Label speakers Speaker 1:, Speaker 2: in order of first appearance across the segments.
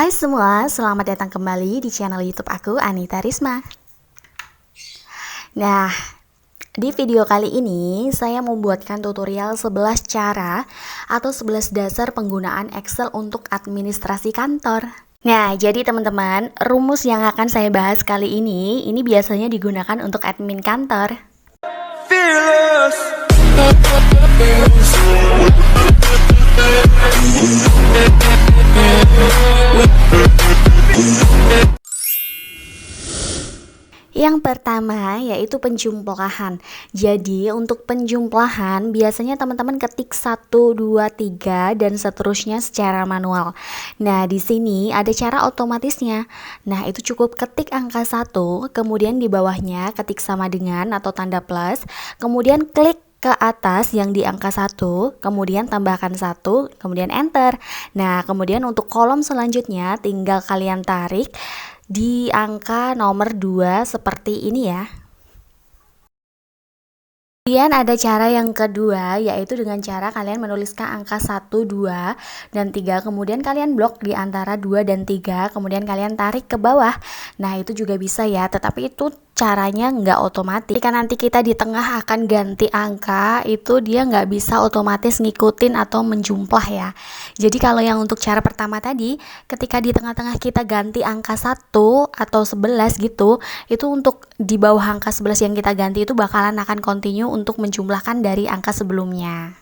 Speaker 1: Hai semua, selamat datang kembali di channel YouTube aku, Anita Risma. Nah, di video kali ini saya membuatkan tutorial 11 cara atau 11 dasar penggunaan Excel untuk administrasi kantor. Nah, jadi teman-teman, rumus yang akan saya bahas kali ini biasanya digunakan untuk admin kantor. Fearless. Yang pertama yaitu penjumlahan. Jadi untuk penjumlahan biasanya teman-teman ketik 1, 2, 3 dan seterusnya secara manual. Nah, di sini ada cara otomatisnya. Nah, itu cukup ketik angka 1, kemudian di bawahnya ketik sama dengan atau tanda plus, kemudian klik ke atas yang di angka 1, kemudian tambahkan 1, kemudian enter. Nah, kemudian untuk kolom selanjutnya tinggal kalian tarik di angka nomor 2 seperti ini ya. Kemudian ada cara yang kedua, yaitu dengan cara kalian menuliskan angka 1, 2, dan 3, kemudian kalian blok di antara 2 dan 3, kemudian kalian tarik ke bawah. Nah, itu juga bisa ya, tetapi itu caranya nggak otomatis. Jika nanti kita di tengah akan ganti angka, itu dia nggak bisa otomatis ngikutin atau menjumlah ya. Jadi kalau yang untuk cara pertama tadi, ketika di tengah-tengah kita ganti angka 1 atau 11 gitu, itu untuk di bawah angka 11 yang kita ganti itu bakalan akan continue untuk menjumlahkan dari angka sebelumnya.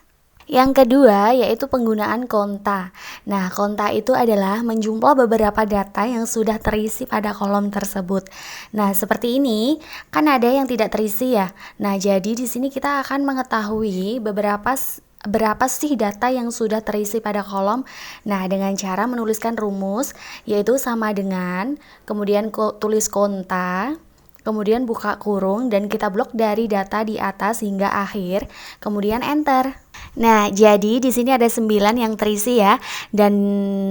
Speaker 1: Yang kedua yaitu penggunaan konta. Nah, konta itu adalah menjumlah beberapa data yang sudah terisi pada kolom tersebut. Nah, seperti ini, kan ada yang tidak terisi ya. Nah, jadi di sini kita akan mengetahui berapa sih data yang sudah terisi pada kolom. Nah, dengan cara menuliskan rumus yaitu sama dengan, kemudian tulis konta, kemudian buka kurung dan kita blok dari data di atas hingga akhir, kemudian enter. Nah, jadi di sini ada 9 yang terisi ya, dan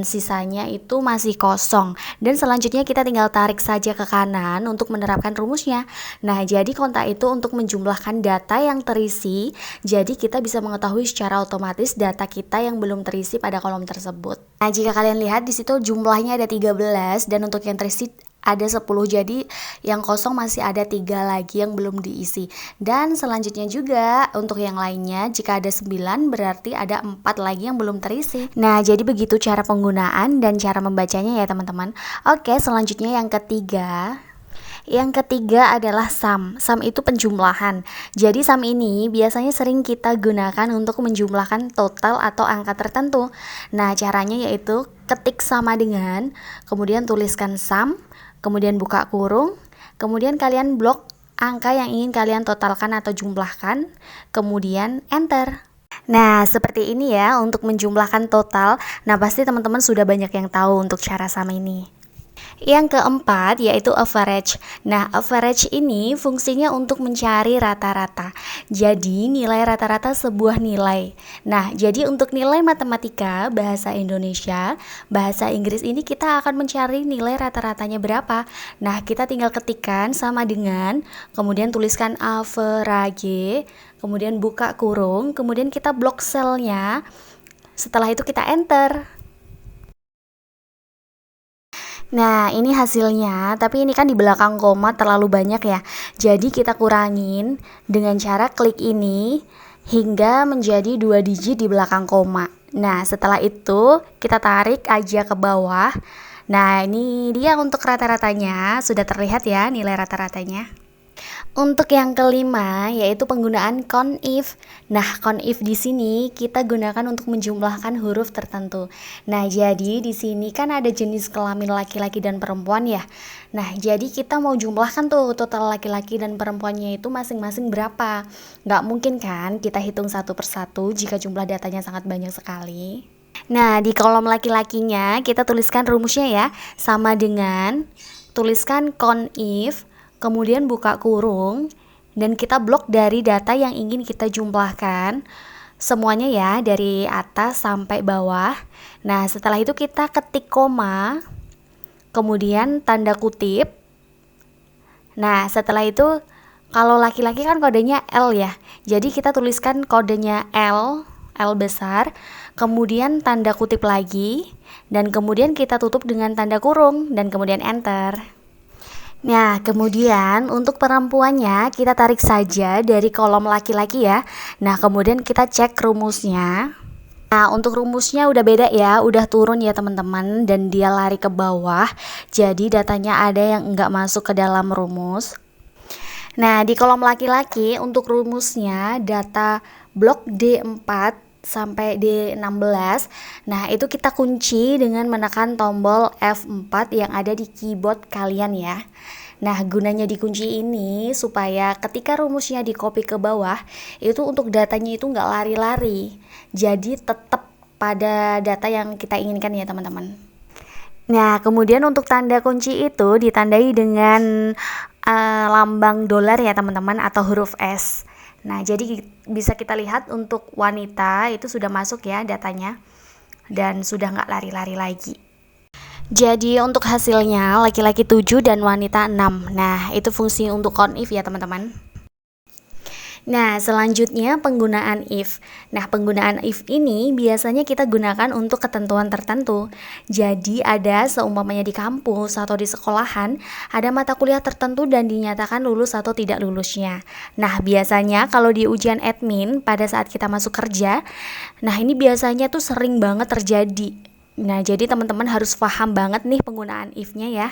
Speaker 1: sisanya itu masih kosong. Dan selanjutnya kita tinggal tarik saja ke kanan untuk menerapkan rumusnya. Nah, jadi konta itu untuk menjumlahkan data yang terisi, jadi kita bisa mengetahui secara otomatis data kita yang belum terisi pada kolom tersebut. Nah, jika kalian lihat di situ jumlahnya ada 13 dan untuk yang terisi ada 10, jadi yang kosong masih ada 3 lagi yang belum diisi. Dan selanjutnya juga untuk yang lainnya jika ada 9 berarti ada 4 lagi yang belum terisi. Nah, jadi begitu cara penggunaan dan cara membacanya ya teman-teman. Oke, selanjutnya yang ketiga. Yang ketiga adalah sum. Sum itu penjumlahan. Jadi sum ini biasanya sering kita gunakan untuk menjumlahkan total atau angka tertentu. Nah, caranya yaitu ketik sama dengan, kemudian tuliskan sum, kemudian buka kurung, kemudian kalian blok angka yang ingin kalian totalkan atau jumlahkan, kemudian enter. Nah, seperti ini ya untuk menjumlahkan total. Nah, pasti teman-teman sudah banyak yang tahu untuk cara sum ini. Yang keempat yaitu average. Nah, average ini fungsinya untuk mencari rata-rata. Jadi, nilai rata-rata sebuah nilai. Nah, jadi untuk nilai matematika, bahasa Indonesia, bahasa Inggris ini kita akan mencari nilai rata-ratanya berapa. Nah, kita tinggal ketikkan sama dengan, kemudian tuliskan average, kemudian buka kurung, kemudian kita blok selnya. Setelah itu kita enter. Nah, ini hasilnya, tapi ini kan di belakang koma terlalu banyak ya. Jadi kita kurangin dengan cara klik ini hingga menjadi 2 digit di belakang koma. Nah, setelah itu kita tarik aja ke bawah. Nah, ini dia untuk rata-ratanya, sudah terlihat ya nilai rata-ratanya. Untuk yang kelima yaitu penggunaan CONIF. Nah, CONIF di sini kita gunakan untuk menjumlahkan huruf tertentu. Nah, jadi di sini kan ada jenis kelamin laki-laki dan perempuan ya. Nah, jadi kita mau jumlahkan tuh total laki-laki dan perempuannya itu masing-masing berapa. Nggak mungkin kan kita hitung satu persatu jika jumlah datanya sangat banyak sekali. Nah, di kolom laki-lakinya kita tuliskan rumusnya ya, sama dengan tuliskan CONIF, kemudian buka kurung, dan kita blok dari data yang ingin kita jumlahkan semuanya ya, dari atas sampai bawah. Nah, setelah itu kita ketik koma, kemudian tanda kutip. Nah, setelah itu kalau laki-laki kan kodenya L ya, jadi kita tuliskan kodenya L L besar, kemudian tanda kutip lagi, dan kemudian kita tutup dengan tanda kurung, dan kemudian enter. Nah, kemudian untuk perempuannya kita tarik saja dari kolom laki-laki ya. Nah, kemudian kita cek rumusnya. Nah, untuk rumusnya udah beda ya, udah turun ya teman-teman, dan dia lari ke bawah. Jadi datanya ada yang enggak masuk ke dalam rumus. Nah, di kolom laki-laki untuk rumusnya data blok D4 sampai D16. Nah, itu kita kunci dengan menekan tombol F4 yang ada di keyboard kalian ya. Nah, gunanya dikunci ini supaya ketika rumusnya di copy ke bawah, itu untuk datanya itu nggak lari-lari. Jadi tetap pada data yang kita inginkan ya teman-teman. Nah, kemudian untuk tanda kunci itu ditandai dengan lambang dolar ya teman-teman, atau huruf S. Nah, jadi bisa kita lihat untuk wanita itu sudah masuk ya datanya, dan sudah nggak lari-lari lagi. Jadi untuk hasilnya laki-laki 7 dan wanita 6. Nah, itu fungsi untuk count if ya teman-teman. Nah, selanjutnya penggunaan if. Nah, penggunaan if ini biasanya kita gunakan untuk ketentuan tertentu. Jadi, ada seumpamanya di kampus atau di sekolahan, ada mata kuliah tertentu dan dinyatakan lulus atau tidak lulusnya. Nah, biasanya kalau di ujian admin pada saat kita masuk kerja, nah ini biasanya tuh sering banget terjadi. Nah, jadi teman-teman harus paham banget nih penggunaan if-nya ya.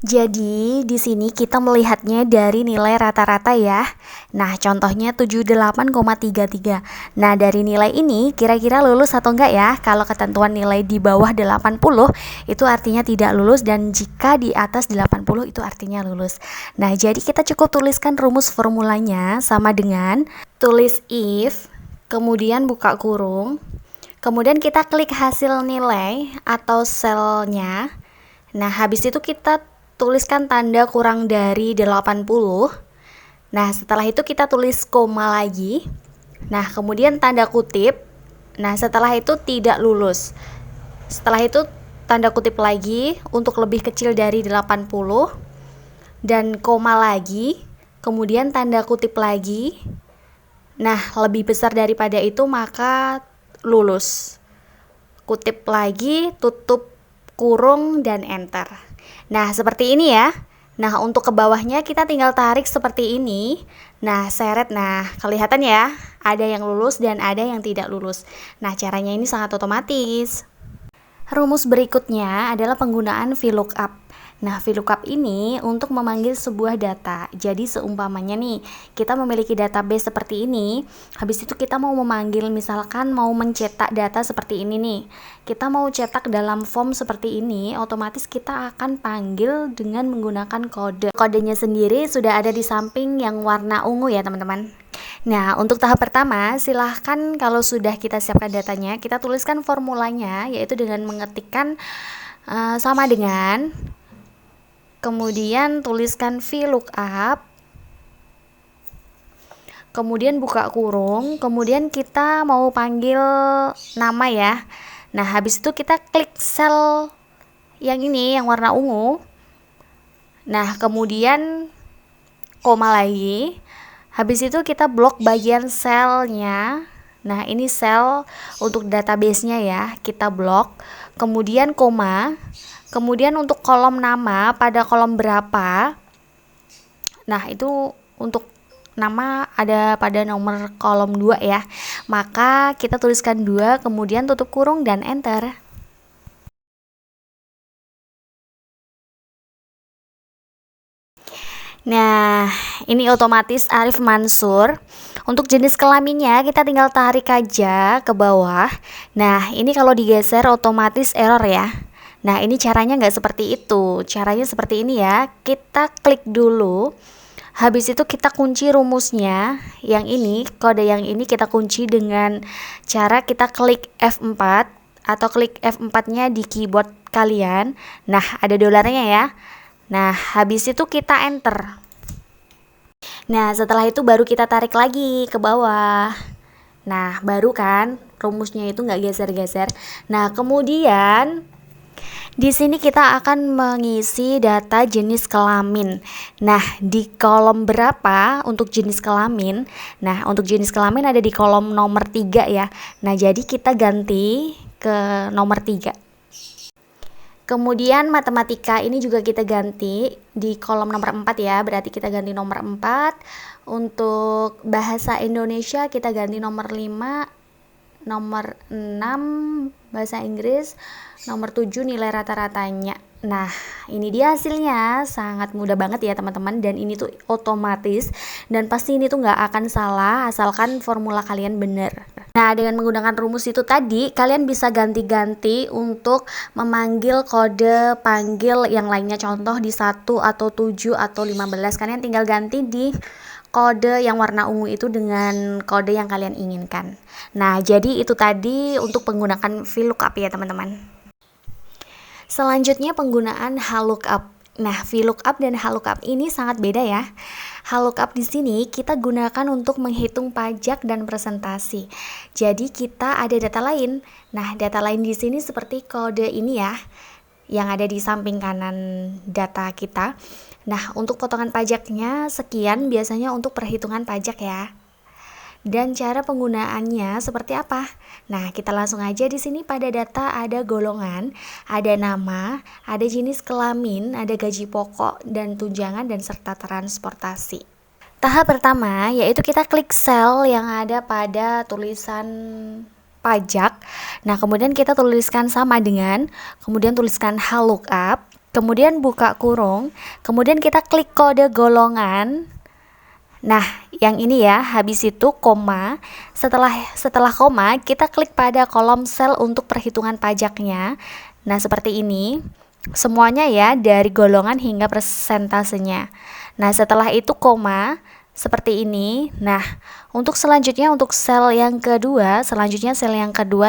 Speaker 1: Jadi di sini kita melihatnya dari nilai rata-rata ya. Nah, contohnya 78,33. Nah, dari nilai ini kira-kira lulus atau enggak ya? Kalau ketentuan nilai di bawah 80 itu artinya tidak lulus, dan jika di atas 80 itu artinya lulus. Nah, jadi kita cukup tuliskan rumus formulanya sama dengan tulis if, kemudian buka kurung, kemudian kita klik hasil nilai atau selnya. Nah, habis itu kita tuliskan tanda kurang dari 80. Nah, setelah itu kita tulis koma lagi. Nah, kemudian tanda kutip. Nah, setelah itu tidak lulus. Setelah itu tanda kutip lagi untuk lebih kecil dari 80. Dan koma lagi. Kemudian tanda kutip lagi. Nah, lebih besar daripada itu maka lulus. Kutip lagi, tutup kurung, dan enter. Nah, seperti ini ya. Nah, untuk ke bawahnya kita tinggal tarik seperti ini. Nah, seret. Nah, kelihatan ya, ada yang lulus dan ada yang tidak lulus. Nah, caranya ini sangat otomatis. Rumus berikutnya adalah penggunaan VLOOKUP. Nah, VLOOKUP ini untuk memanggil sebuah data. Jadi seumpamanya nih, kita memiliki database seperti ini, habis itu kita mau memanggil, misalkan mau mencetak data seperti ini nih. Kita mau cetak dalam form seperti ini, otomatis kita akan panggil dengan menggunakan kode. Kodenya sendiri sudah ada di samping yang warna ungu ya, teman-teman. Nah, untuk tahap pertama, silahkan kalau sudah kita siapkan datanya, kita tuliskan formulanya, yaitu dengan mengetikkan sama dengan, kemudian tuliskan VLOOKUP, kemudian buka kurung, kemudian kita mau panggil nama ya. Nah, habis itu kita klik sel yang ini, yang warna ungu. Nah, kemudian koma lagi. Habis itu kita blok bagian selnya. Nah, ini sel untuk database-nya ya, kita blok. Kemudian koma. Kemudian untuk kolom nama pada kolom berapa. Nah, itu untuk nama ada pada nomor kolom 2 ya. Maka kita tuliskan 2, kemudian tutup kurung dan enter. Nah, ini otomatis Arif Mansur. Untuk jenis kelaminnya kita tinggal tarik aja ke bawah. Nah, ini kalau digeser otomatis error ya. Nah, ini caranya nggak seperti itu. Caranya seperti ini ya. Kita klik dulu. Habis itu kita kunci rumusnya. Yang ini, kode yang ini kita kunci dengan cara kita klik F4 atau klik F4-nya di keyboard kalian. Nah, ada dolarnya ya. Nah, habis itu kita enter. Nah, setelah itu baru kita tarik lagi ke bawah. Nah, baru kan rumusnya itu nggak geser-geser. Nah, kemudian Di sini kita akan mengisi data jenis kelamin. Nah, di kolom berapa untuk jenis kelamin? Nah, untuk jenis kelamin ada di kolom nomor 3 ya. Nah, jadi kita ganti ke nomor 3. Kemudian matematika ini juga kita ganti di kolom nomor 4 ya. Berarti kita ganti nomor 4. Untuk bahasa Indonesia kita ganti nomor 5. Nomor 6 bahasa Inggris, nomor 7 nilai rata-ratanya. Nah, ini dia hasilnya, sangat mudah banget ya teman-teman, dan ini tuh otomatis dan pasti ini tuh nggak akan salah asalkan formula kalian bener. Nah, dengan menggunakan rumus itu tadi, kalian bisa ganti-ganti untuk memanggil kode panggil yang lainnya, contoh di 1 atau 7 atau 15, kalian tinggal ganti di kode yang warna ungu itu dengan kode yang kalian inginkan. Nah, jadi itu tadi untuk penggunaan VLOOKUP ya teman-teman. Selanjutnya penggunaan HLOOKUP. Nah, VLOOKUP dan HLOOKUP ini sangat beda ya. HLOOKUP di sini kita gunakan untuk menghitung pajak dan presentasi. Jadi kita ada data lain. Nah, data lain di sini seperti kode ini ya, yang ada di samping kanan data kita. Nah, untuk potongan pajaknya sekian biasanya untuk perhitungan pajak ya. Dan cara penggunaannya seperti apa? Nah, kita langsung aja di sini pada data ada golongan, ada nama, ada jenis kelamin, ada gaji pokok dan tunjangan dan serta transportasi. Tahap pertama yaitu kita klik sel yang ada pada tulisan pajak. Nah, kemudian kita tuliskan sama dengan, kemudian tuliskan HLOOKUP. Kemudian buka kurung, kemudian kita klik kode golongan. Nah, yang ini ya, habis itu koma. Setelah koma, kita klik pada kolom sel untuk perhitungan pajaknya. Nah, seperti ini. Semuanya ya, dari golongan hingga persentasenya. Nah, setelah itu koma, seperti ini. Nah, untuk selanjutnya untuk sel yang kedua,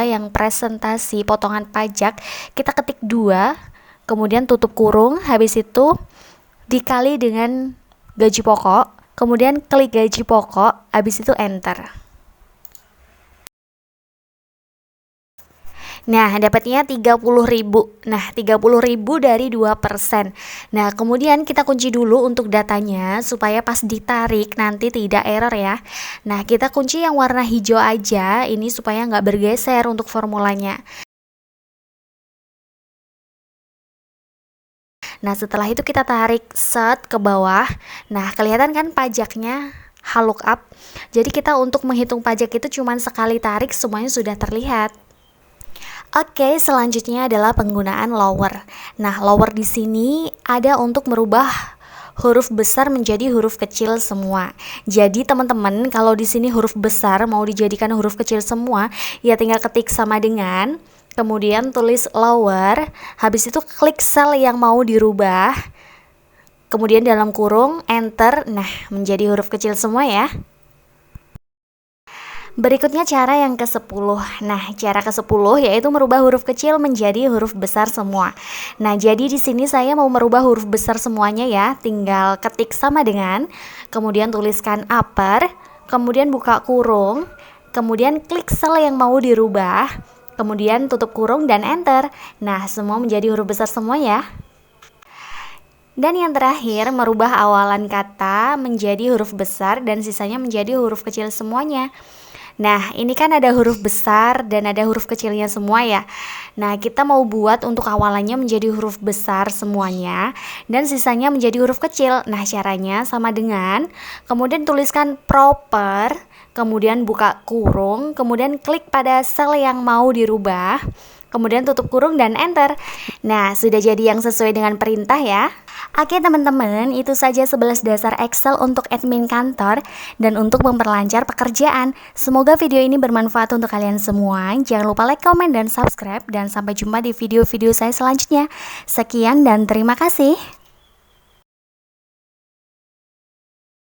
Speaker 1: yang presentasi potongan pajak, kita ketik 2. Kemudian tutup kurung, habis itu dikali dengan gaji pokok, kemudian klik gaji pokok, habis itu enter. Nah, dapatnya 30.000. Nah, 30.000 dari 2%. Nah, kemudian kita kunci dulu untuk datanya supaya pas ditarik nanti tidak error ya. Nah, kita kunci yang warna hijau aja ini supaya nggak bergeser untuk formulanya. Nah, setelah itu kita tarik set ke bawah. Nah, kelihatan kan pajaknya HLOOKUP. Jadi kita untuk menghitung pajak itu cuma sekali tarik semuanya sudah terlihat. Oke, selanjutnya adalah penggunaan lower. Nah, lower di sini ada untuk merubah huruf besar menjadi huruf kecil semua. Jadi teman-teman, kalau di sini huruf besar mau dijadikan huruf kecil semua, ya tinggal ketik sama dengan, kemudian tulis lower, habis itu klik sel yang mau dirubah, kemudian dalam kurung, enter, nah menjadi huruf kecil semua ya. Berikutnya cara yang ke-10. Nah, cara ke-10 yaitu merubah huruf kecil menjadi huruf besar semua. Nah, jadi di sini saya mau merubah huruf besar semuanya ya. Tinggal ketik sama dengan, kemudian tuliskan upper, kemudian buka kurung, kemudian klik sel yang mau dirubah, kemudian tutup kurung dan enter. Nah, semua menjadi huruf besar semua ya. Dan yang terakhir, merubah awalan kata menjadi huruf besar dan sisanya menjadi huruf kecil semuanya. Nah, ini kan ada huruf besar dan ada huruf kecilnya semua ya. Nah, kita mau buat untuk awalannya menjadi huruf besar semuanya dan sisanya menjadi huruf kecil. Nah, caranya sama dengan, kemudian tuliskan proper, kemudian buka kurung, kemudian klik pada sel yang mau dirubah, kemudian tutup kurung dan enter. Nah, sudah jadi yang sesuai dengan perintah ya. Oke teman-teman, itu saja 11 dasar Excel untuk admin kantor dan untuk memperlancar pekerjaan. Semoga video ini bermanfaat untuk kalian semua. Jangan lupa like, comment, dan subscribe. Dan sampai jumpa di video-video saya selanjutnya. Sekian dan terima kasih.